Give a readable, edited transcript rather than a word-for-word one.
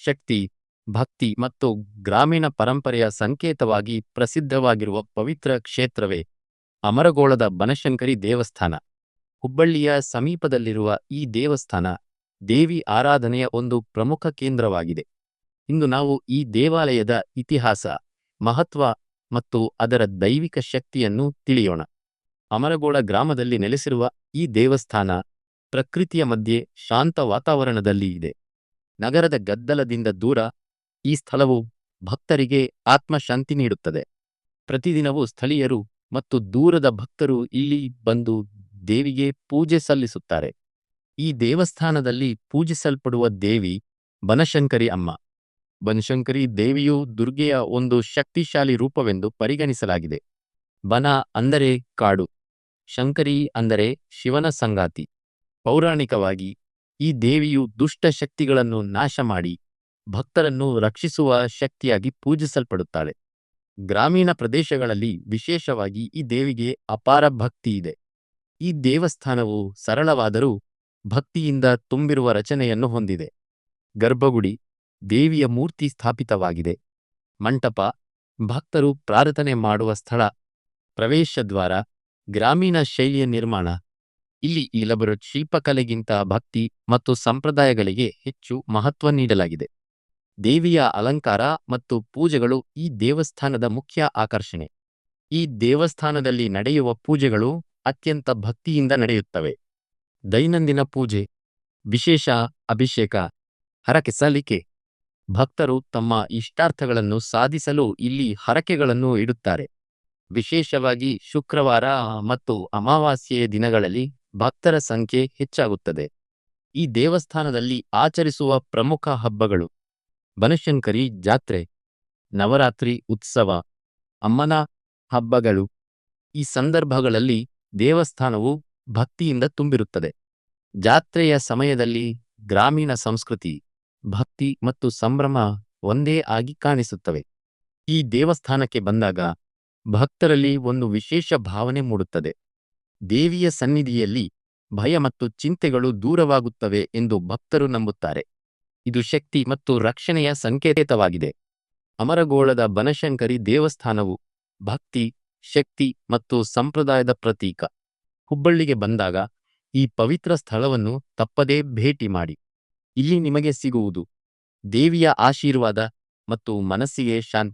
ಶಕ್ತಿ, ಭಕ್ತಿ ಮತ್ತು ಗ್ರಾಮೀಣ ಪರಂಪರೆಯ ಸಂಕೇತವಾಗಿ ಪ್ರಸಿದ್ಧವಾಗಿರುವ ಪವಿತ್ರ ಕ್ಷೇತ್ರವೇ ಅಮರಗೋಳದ ಬನಶಂಕರಿ ದೇವಸ್ಥಾನ. ಹುಬ್ಬಳ್ಳಿಯ ಸಮೀಪದಲ್ಲಿರುವ ಈ ದೇವಸ್ಥಾನ ದೇವಿ ಆರಾಧನೆಯ ಒಂದು ಪ್ರಮುಖ ಕೇಂದ್ರವಾಗಿದೆ. ಇಂದು ನಾವು ಈ ದೇವಾಲಯದ ಇತಿಹಾಸ, ಮಹತ್ವ ಮತ್ತು ಅದರ ದೈವಿಕ ಶಕ್ತಿಯನ್ನು ತಿಳಿಯೋಣ. ಅಮರಗೋಳ ಗ್ರಾಮದಲ್ಲಿ ನೆಲೆಸಿರುವ ಈ ದೇವಸ್ಥಾನ ಪ್ರಕೃತಿಯ ಮಧ್ಯೆ ಶಾಂತ ವಾತಾವರಣದಲ್ಲಿ ಇದೆ. ನಗರದ ಗದ್ದಲದಿಂದ ದೂರ ಈ ಸ್ಥಳವು ಭಕ್ತರಿಗೆ ಆತ್ಮಶಾಂತಿ ನೀಡುತ್ತದೆ. ಪ್ರತಿದಿನವೂ ಸ್ಥಳೀಯರು ಮತ್ತು ದೂರದ ಭಕ್ತರು ಇಲ್ಲಿ ಬಂದು ದೇವಿಗೆ ಪೂಜೆ ಸಲ್ಲಿಸುತ್ತಾರೆ. ಈ ದೇವಸ್ಥಾನದಲ್ಲಿ ಪೂಜಿಸಲ್ಪಡುವ ದೇವಿ ಬನಶಂಕರಿ ಅಮ್ಮ. ಬನಶಂಕರಿ ದೇವಿಯು ದುರ್ಗೆಯ ಒಂದು ಶಕ್ತಿಶಾಲಿ ರೂಪವೆಂದು ಪರಿಗಣಿಸಲಾಗಿದೆ. ಬನ ಅಂದರೆ ಕಾಡು, ಶಂಕರಿ ಅಂದರೆ ಶಿವನ ಸಂಗಾತಿ. ಪೌರಾಣಿಕವಾಗಿ ಈ ದೇವಿಯು ದುಷ್ಟ ಶಕ್ತಿಗಳನ್ನು ನಾಶ ಮಾಡಿ ಭಕ್ತರನ್ನು ರಕ್ಷಿಸುವ ಶಕ್ತಿಯಾಗಿ ಪೂಜಿಸಲ್ಪಡುತ್ತಾಳೆ. ಗ್ರಾಮೀಣ ಪ್ರದೇಶಗಳಲ್ಲಿ ವಿಶೇಷವಾಗಿ ಈ ದೇವಿಗೆ ಅಪಾರ ಭಕ್ತಿ ಇದೆ. ಈ ದೇವಸ್ಥಾನವು ಸರಳವಾದರೂ ಭಕ್ತಿಯಿಂದ ತುಂಬಿರುವ ರಚನೆಯನ್ನು ಹೊಂದಿದೆ. ಗರ್ಭಗುಡಿ, ದೇವಿಯ ಮೂರ್ತಿ ಸ್ಥಾಪಿತವಾಗಿದೆ. ಮಂಟಪ, ಭಕ್ತರು ಪ್ರಾರ್ಥನೆ ಮಾಡುವ ಸ್ಥಳ. ಪ್ರವೇಶದ್ವಾರ, ಗ್ರಾಮೀಣ ಶೈಲಿಯ ನಿರ್ಮಾಣ. ಇಲ್ಲಿ ಇಲಬರಡ್ ಶಿಲ್ಪಕಲೆಗಿಂತ ಭಕ್ತಿ ಮತ್ತು ಸಂಪ್ರದಾಯಗಳಿಗೆ ಹೆಚ್ಚು ಮಹತ್ವ ನೀಡಲಾಗಿದೆ. ದೇವಿಯ ಅಲಂಕಾರ ಮತ್ತು ಪೂಜೆಗಳು ಈ ದೇವಸ್ಥಾನದ ಮುಖ್ಯ ಆಕರ್ಷಣೆ. ಈ ದೇವಸ್ಥಾನದಲ್ಲಿ ನಡೆಯುವ ಪೂಜೆಗಳು ಅತ್ಯಂತ ಭಕ್ತಿಯಿಂದ ನಡೆಯುತ್ತವೆ. ದೈನಂದಿನ ಪೂಜೆ, ವಿಶೇಷ ಅಭಿಷೇಕ, ಹರಕೆ ಸಲ್ಲಿಕೆ. ಭಕ್ತರು ತಮ್ಮ ಇಷ್ಟಾರ್ಥಗಳನ್ನು ಸಾಧಿಸಲು ಇಲ್ಲಿ ಹರಕೆಗಳನ್ನು ಇಡುತ್ತಾರೆ. ವಿಶೇಷವಾಗಿ ಶುಕ್ರವಾರ ಮತ್ತು ಅಮಾವಾಸ್ಯೆಯ ದಿನಗಳಲ್ಲಿ ಭಕ್ತರ ಸಂಖ್ಯೆ ಹೆಚ್ಚಾಗುತ್ತದೆ. ಈ ದೇವಸ್ಥಾನದಲ್ಲಿ ಆಚರಿಸುವ ಪ್ರಮುಖ ಹಬ್ಬಗಳು: ಬನಶಂಕರಿ ಜಾತ್ರೆ, ನವರಾತ್ರಿ ಉತ್ಸವ, ಅಮ್ಮನ ಹಬ್ಬಗಳು. ಈ ಸಂದರ್ಭಗಳಲ್ಲಿ ದೇವಸ್ಥಾನವು ಭಕ್ತಿಯಿಂದ ತುಂಬಿರುತ್ತದೆ. ಜಾತ್ರೆಯ ಸಮಯದಲ್ಲಿ ಗ್ರಾಮೀಣ ಸಂಸ್ಕೃತಿ, ಭಕ್ತಿ ಮತ್ತು ಸಂಭ್ರಮ ಒಂದೇ ಆಗಿ ಕಾಣಿಸುತ್ತವೆ. ಈ ದೇವಸ್ಥಾನಕ್ಕೆ ಬಂದಾಗ ಭಕ್ತರಲ್ಲಿ ಒಂದು ವಿಶೇಷ ಭಾವನೆ ಮೂಡುತ್ತದೆ. ದೇವಿಯ ಸನ್ನಿಧಿಯಲ್ಲಿ ಭಯ ಮತ್ತು ಚಿಂತೆಗಳು ದೂರವಾಗುತ್ತವೆ ಎಂದು ಭಕ್ತರು ನಂಬುತ್ತಾರೆ. ಇದು ಶಕ್ತಿ ಮತ್ತು ರಕ್ಷಣೆಯ ಸಂಕೇತವಾಗಿದೆ. ಅಮರಗೋಳದ ಬನಶಂಕರಿ ದೇವಸ್ಥಾನವು ಭಕ್ತಿ, ಶಕ್ತಿ ಮತ್ತು ಸಂಪ್ರದಾಯದ ಪ್ರತೀಕ. ಹುಬ್ಬಳ್ಳಿಗೆ ಬಂದಾಗ ಈ ಪವಿತ್ರ ಸ್ಥಳವನ್ನು ತಪ್ಪದೇ ಭೇಟಿ ಮಾಡಿ. ಇಲ್ಲಿ ನಿಮಗೆ ಸಿಗುವುದು ದೇವಿಯ ಆಶೀರ್ವಾದ ಮತ್ತು ಮನಸ್ಸಿಗೆ ಶಾಂತಿ.